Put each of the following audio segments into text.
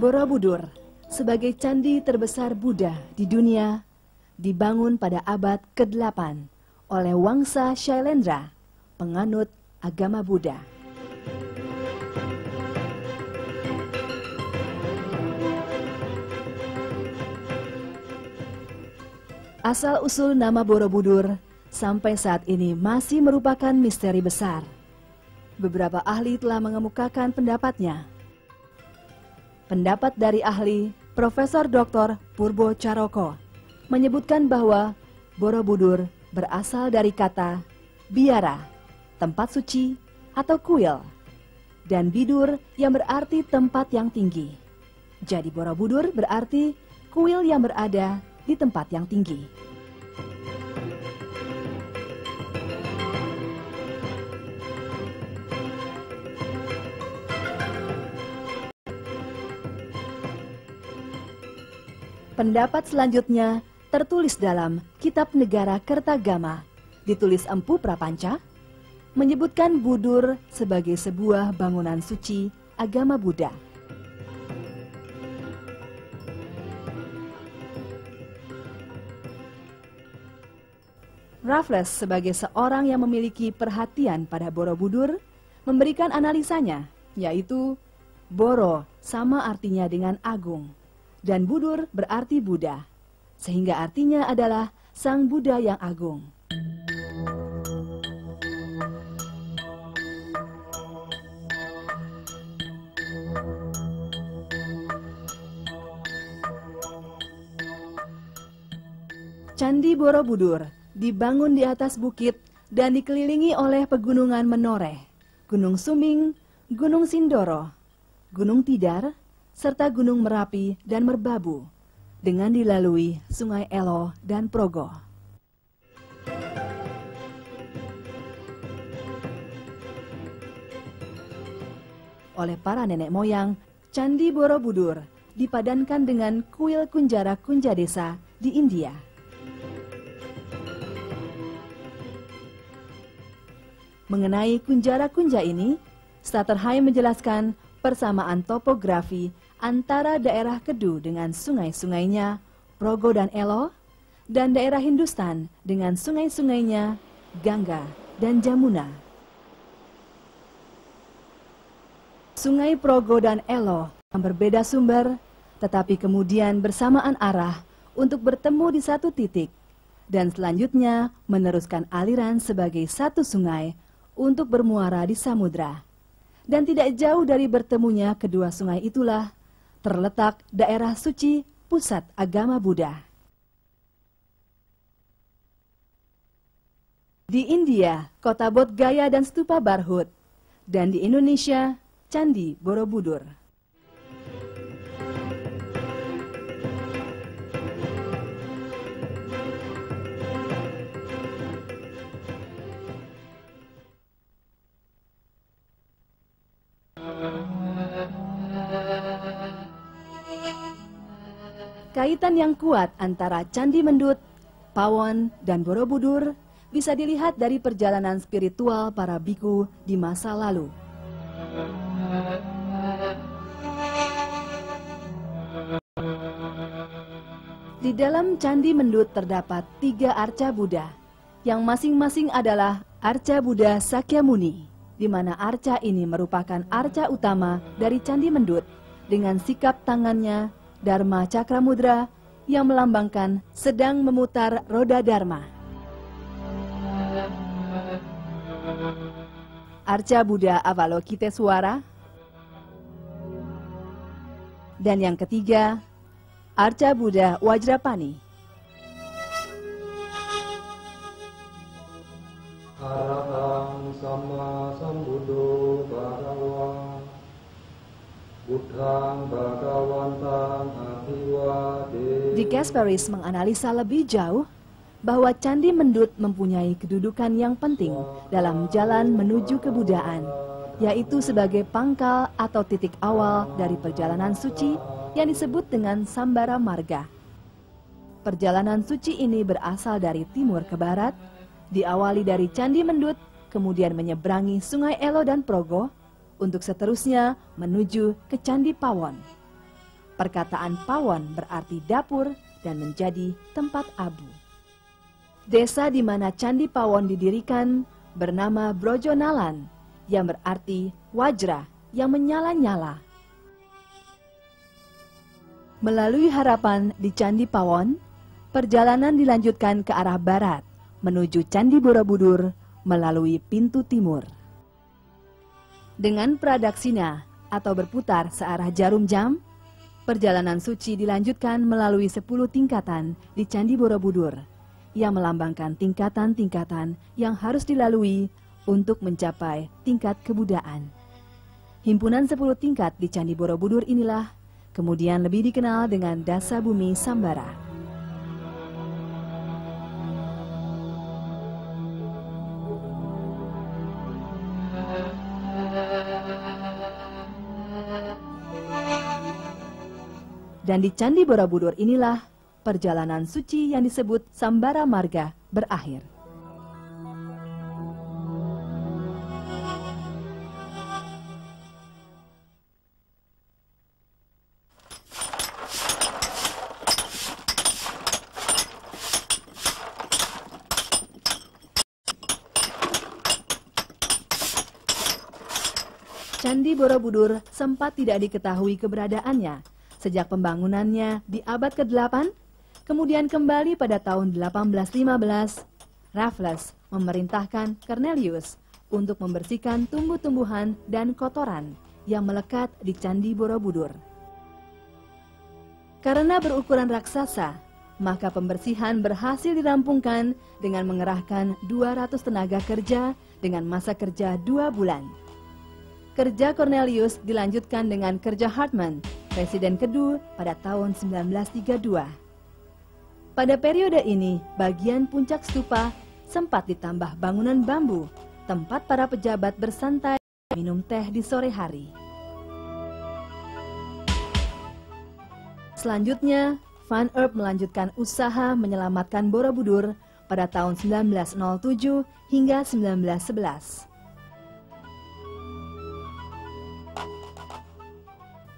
Borobudur sebagai candi terbesar Buddha di dunia dibangun pada abad ke-8 oleh Wangsa Shailendra, penganut agama Buddha. Asal-usul nama Borobudur sampai saat ini masih merupakan misteri besar. Beberapa ahli telah mengemukakan pendapatnya. Pendapat dari ahli Profesor Dr. Purbo Caroko menyebutkan bahwa Borobudur berasal dari kata biara, tempat suci atau kuil, dan bidur yang berarti tempat yang tinggi. Jadi Borobudur berarti kuil yang berada di tempat yang tinggi. Pendapat selanjutnya tertulis dalam Kitab Negara Kertagama, ditulis Empu Prapanca, menyebutkan Budur sebagai sebuah bangunan suci agama Buddha. Raffles sebagai seorang yang memiliki perhatian pada Borobudur memberikan analisanya, yaitu Boro sama artinya dengan agung, dan Budur berarti Buddha, sehingga artinya adalah Sang Buddha yang agung. Candi Borobudur dibangun di atas bukit dan dikelilingi oleh pegunungan menoreh, Gunung Suming, Gunung Sindoro, Gunung Tidar, serta Gunung Merapi dan Merbabu, dengan dilalui Sungai Elo dan Progo. Oleh para nenek moyang, Candi Borobudur dipadankan dengan kuil Kunjara Kunja Desa di India. Mengenai Kunjara Kunja ini, Stutterheim menjelaskan persamaan topografi antara daerah Kedu dengan sungai-sungainya, Progo dan Elo, dan daerah Hindustan dengan sungai-sungainya, Gangga dan Jamuna. Sungai Progo dan Elo yang berbeda sumber, tetapi kemudian bersamaan arah untuk bertemu di satu titik, dan selanjutnya meneruskan aliran sebagai satu sungai untuk bermuara di samudra. Dan tidak jauh dari bertemunya kedua sungai itulah terletak daerah suci pusat agama Buddha. Di India, kota Bodh Gaya dan Stupa Barhut, dan di Indonesia, Candi Borobudur. Kaitan yang kuat antara Candi Mendut, Pawon, dan Borobudur bisa dilihat dari perjalanan spiritual para biku di masa lalu. Di dalam Candi Mendut terdapat 3 arca Buddha, yang masing-masing adalah arca Buddha Sakyamuni, di mana arca ini merupakan arca utama dari Candi Mendut dengan sikap tangannya Dharma Cakra Mudra yang melambangkan sedang memutar roda Dharma. Arca Buddha Avalokiteswara. Dan yang ketiga, Arca Buddha Wajrapani. Arahang Sama Sambuddho Bhagawa Buddhang Bhagawantang Abhiwade. Di Kasparis menganalisa lebih jauh bahwa Candi Mendut mempunyai kedudukan yang penting dalam jalan menuju kebudayaan, yaitu sebagai pangkal atau titik awal dari perjalanan suci yang disebut dengan Sambara Marga. Perjalanan suci ini berasal dari timur ke barat, diawali dari Candi Mendut, kemudian menyeberangi Sungai Elo dan Progo, untuk seterusnya menuju ke Candi Pawon. Perkataan pawon berarti dapur dan menjadi tempat abu. Desa di mana Candi Pawon didirikan bernama Brojonalan, yang berarti wajra yang menyala-nyala. Melalui harapan di Candi Pawon, perjalanan dilanjutkan ke arah barat menuju Candi Borobudur melalui pintu timur. Dengan pradaksina atau berputar searah jarum jam, perjalanan suci dilanjutkan melalui 10 tingkatan di Candi Borobudur yang melambangkan tingkatan-tingkatan yang harus dilalui untuk mencapai tingkat kebudaan. Himpunan 10 tingkat di Candi Borobudur inilah kemudian lebih dikenal dengan Dasa Bumi Sambara. Dan di Candi Borobudur inilah perjalanan suci yang disebut Sambara Marga berakhir. Candi Borobudur sempat tidak diketahui keberadaannya sejak pembangunannya di abad ke-8, kemudian kembali pada tahun 1815, Raffles memerintahkan Cornelius untuk membersihkan tumbuh-tumbuhan dan kotoran yang melekat di Candi Borobudur. Karena berukuran raksasa, maka pembersihan berhasil dirampungkan dengan mengerahkan 200 tenaga kerja dengan masa kerja 2 bulan. Kerja Cornelius dilanjutkan dengan kerja Hartman, Presiden kedua pada tahun 1932. Pada periode ini, bagian puncak stupa sempat ditambah bangunan bambu, tempat para pejabat bersantai minum teh di sore hari. Selanjutnya, Van Erp melanjutkan usaha menyelamatkan Borobudur pada tahun 1907 hingga 1911.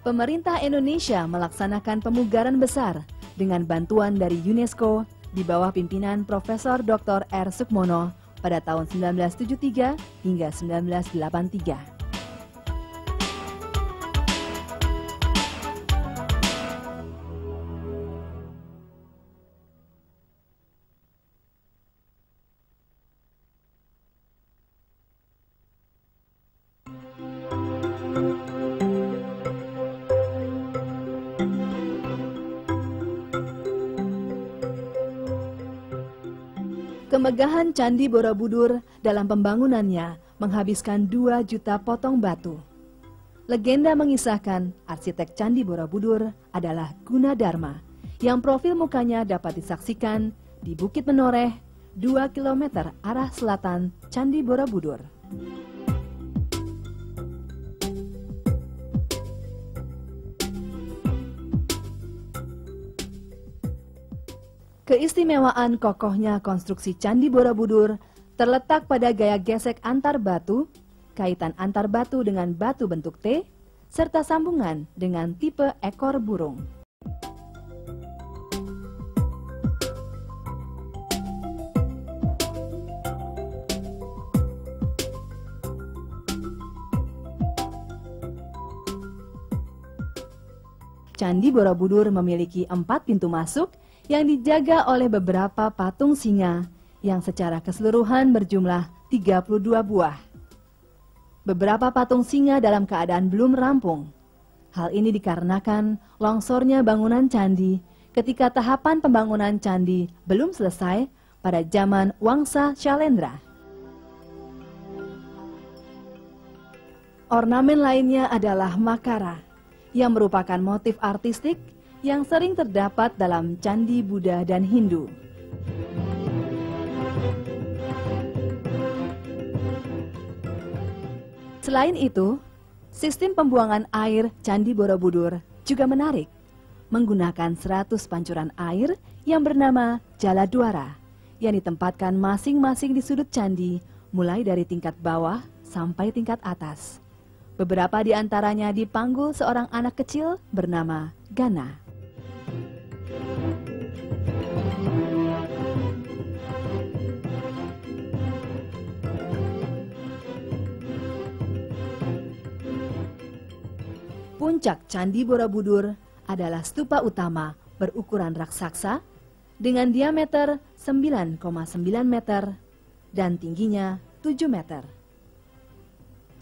Pemerintah Indonesia melaksanakan pemugaran besar dengan bantuan dari UNESCO di bawah pimpinan Profesor Dr. R. Sukmono pada tahun 1973 hingga 1983. Kemegahan Candi Borobudur dalam pembangunannya menghabiskan 2 juta potong batu. Legenda mengisahkan arsitek Candi Borobudur adalah Gunadarma, yang profil mukanya dapat disaksikan di Bukit Menoreh, 2 km arah selatan Candi Borobudur. Keistimewaan kokohnya konstruksi Candi Borobudur terletak pada gaya gesek antar batu, kaitan antar batu dengan batu bentuk T, serta sambungan dengan tipe ekor burung. Candi Borobudur memiliki 4 pintu masuk yang dijaga oleh beberapa patung singa yang secara keseluruhan berjumlah 32 buah. Beberapa patung singa dalam keadaan belum rampung. Hal ini dikarenakan longsornya bangunan candi ketika tahapan pembangunan candi belum selesai pada zaman Wangsa Shalendra. Ornamen lainnya adalah makara, yang merupakan motif artistik yang sering terdapat dalam candi Buddha dan Hindu. Selain itu, sistem pembuangan air Candi Borobudur juga menarik, menggunakan 100 pancuran air yang bernama Jala Dwara, yang ditempatkan masing-masing di sudut candi, mulai dari tingkat bawah sampai tingkat atas. Beberapa di antaranya dipanggul seorang anak kecil bernama Ghana. Puncak Candi Borobudur adalah stupa utama berukuran raksasa dengan diameter 9,9 meter dan tingginya 7 meter.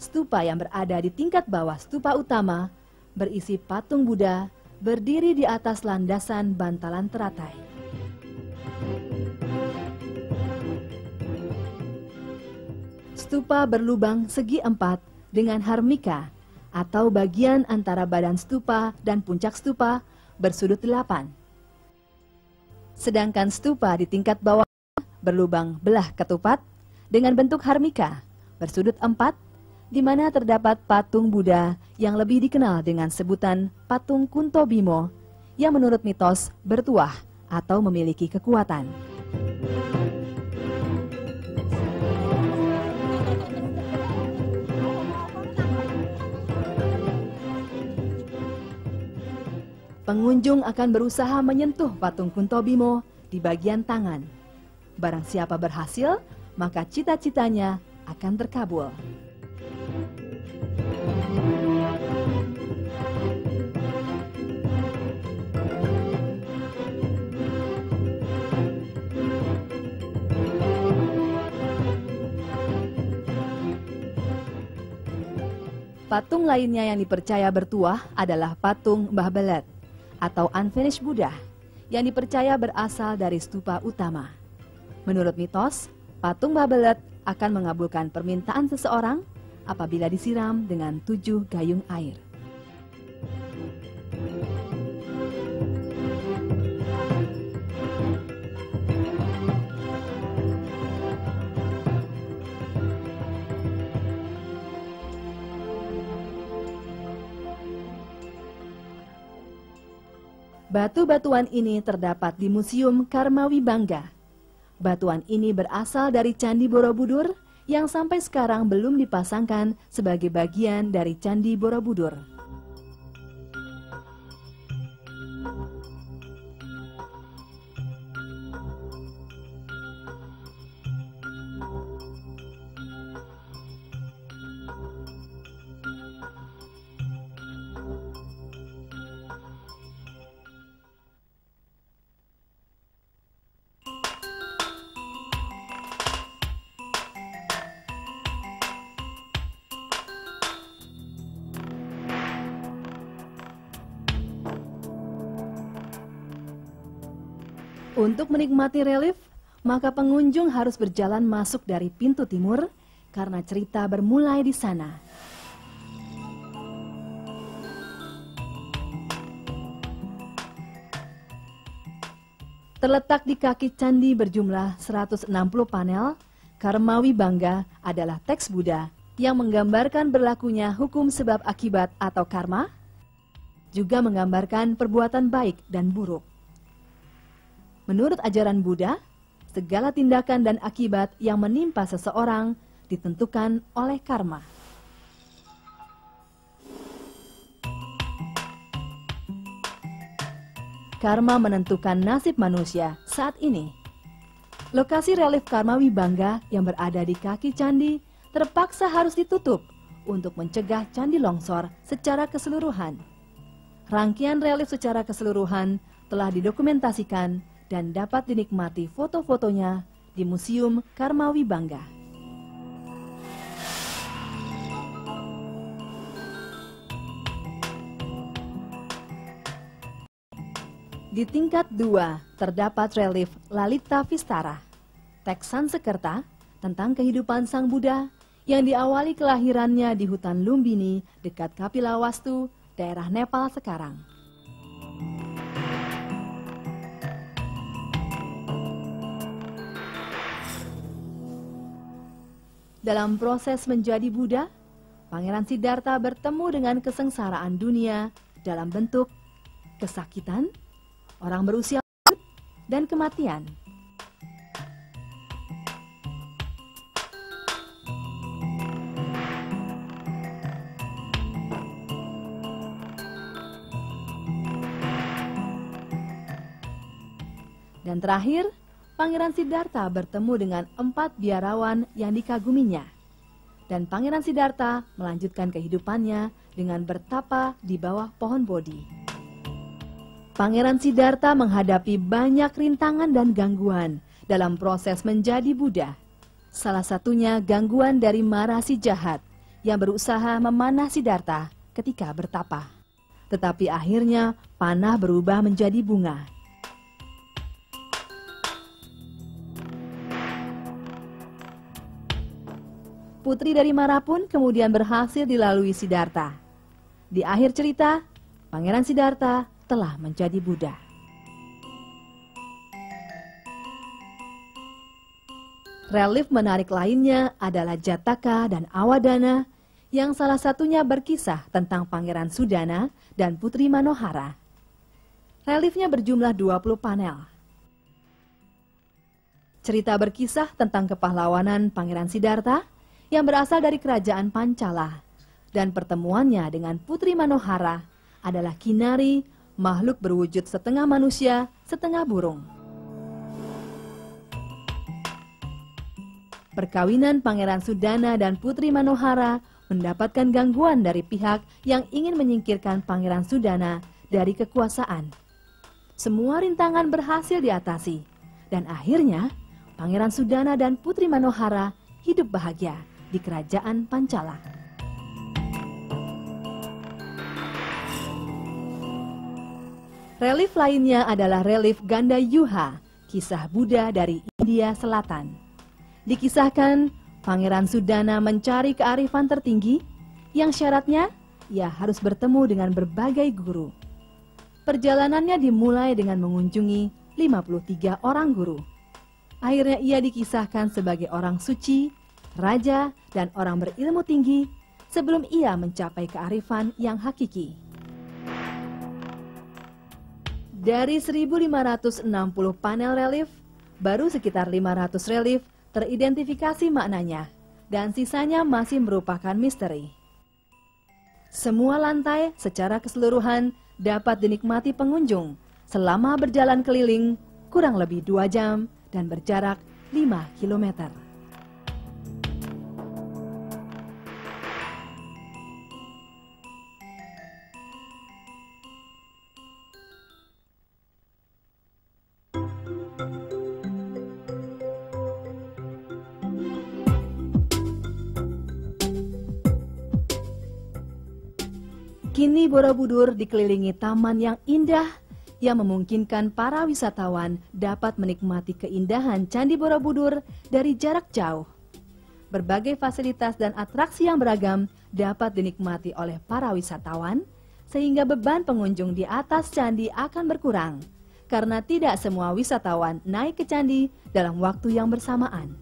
Stupa yang berada di tingkat bawah stupa utama berisi patung Buddha berdiri di atas landasan bantalan teratai. Stupa berlubang segi 4 dengan harmika atau bagian antara badan stupa dan puncak stupa bersudut 8. Sedangkan stupa di tingkat bawah berlubang belah ketupat dengan bentuk harmika bersudut 4, di mana terdapat patung Buddha yang lebih dikenal dengan sebutan patung Kunto Bimo yang menurut mitos bertuah atau memiliki kekuatan. Pengunjung akan berusaha menyentuh patung Kunto Bimo di bagian tangan. Barang siapa berhasil, maka cita-citanya akan terkabul. Patung lainnya yang dipercaya bertuah adalah patung Mbah Belet atau Unfinished Buddha yang dipercaya berasal dari stupa utama. Menurut mitos, patung Mbah Belet akan mengabulkan permintaan seseorang apabila disiram dengan 7 gayung air. Batu-batuan ini terdapat di Museum Karma Wibangga. Batuan ini berasal dari Candi Borobudur yang sampai sekarang belum dipasangkan sebagai bagian dari Candi Borobudur. Untuk menikmati relief, maka pengunjung harus berjalan masuk dari pintu timur karena cerita bermulai di sana. Terletak di kaki candi berjumlah 160 panel, Karma Wibangga adalah teks Buddha yang menggambarkan berlakunya hukum sebab akibat atau karma, juga menggambarkan perbuatan baik dan buruk. Menurut ajaran Buddha, segala tindakan dan akibat yang menimpa seseorang ditentukan oleh karma. Karma menentukan nasib manusia saat ini. Lokasi relief Karma Wibangga yang berada di kaki candi terpaksa harus ditutup untuk mencegah candi longsor secara keseluruhan. Rangkaian relief secara keseluruhan telah didokumentasikan dan dapat dinikmati foto-fotonya di Museum Karma Wibangga. Di tingkat 2 terdapat relief Lalita Vistara, teks Sansekerta tentang kehidupan Sang Buddha yang diawali kelahirannya di hutan Lumbini dekat Kapilawastu, daerah Nepal sekarang. Dalam proses menjadi Buddha, Pangeran Siddhartha bertemu dengan kesengsaraan dunia dalam bentuk kesakitan, orang berusia lanjut, dan kematian. Dan terakhir, Pangeran Siddhartha bertemu dengan 4 biarawan yang dikaguminya. Dan Pangeran Siddhartha melanjutkan kehidupannya dengan bertapa di bawah pohon Bodhi. Pangeran Siddhartha menghadapi banyak rintangan dan gangguan dalam proses menjadi Buddha. Salah satunya gangguan dari mara si jahat yang berusaha memanah Siddhartha ketika bertapa. Tetapi akhirnya panah berubah menjadi bunga. Putri dari Mara pun kemudian berhasil dilalui Siddhartha. Di akhir cerita, Pangeran Siddhartha telah menjadi Buddha. Relief menarik lainnya adalah Jataka dan Awadana, yang salah satunya berkisah tentang Pangeran Sudana dan Putri Manohara. Reliefnya berjumlah 20 panel. Cerita berkisah tentang kepahlawanan Pangeran Siddhartha yang berasal dari kerajaan Pancala, dan pertemuannya dengan Putri Manohara adalah Kinari, makhluk berwujud setengah manusia, setengah burung. Perkawinan Pangeran Sudana dan Putri Manohara mendapatkan gangguan dari pihak yang ingin menyingkirkan Pangeran Sudana dari kekuasaan. Semua rintangan berhasil diatasi, dan akhirnya Pangeran Sudana dan Putri Manohara hidup bahagia di kerajaan Pancala. Relief lainnya adalah relief Gandayuha, kisah Buddha dari India Selatan. Dikisahkan, Pangeran Sudana mencari kearifan tertinggi yang syaratnya ia harus bertemu dengan berbagai guru. Perjalanannya dimulai dengan mengunjungi 53 orang guru. Akhirnya ia dikisahkan sebagai orang suci, raja, dan orang berilmu tinggi sebelum ia mencapai kearifan yang hakiki. Dari 1.560 panel relief, baru sekitar 500 relief teridentifikasi maknanya, dan sisanya masih merupakan misteri. Semua lantai secara keseluruhan dapat dinikmati pengunjung selama berjalan keliling kurang lebih 2 jam dan berjarak 5 km. Kini Borobudur dikelilingi taman yang indah yang memungkinkan para wisatawan dapat menikmati keindahan Candi Borobudur dari jarak jauh. Berbagai fasilitas dan atraksi yang beragam dapat dinikmati oleh para wisatawan, sehingga beban pengunjung di atas candi akan berkurang, karena tidak semua wisatawan naik ke candi dalam waktu yang bersamaan.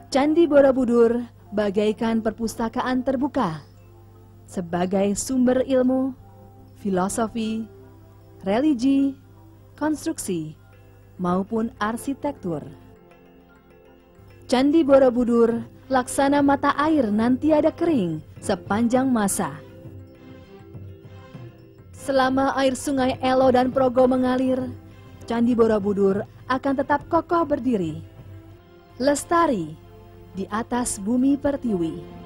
Candi Borobudur bagaikan perpustakaan terbuka, sebagai sumber ilmu, filosofi, religi, konstruksi, maupun arsitektur. Candi Borobudur laksana mata air nan tiada kering sepanjang masa. Selama air sungai Elo dan Progo mengalir, Candi Borobudur akan tetap kokoh berdiri, lestari di atas bumi pertiwi.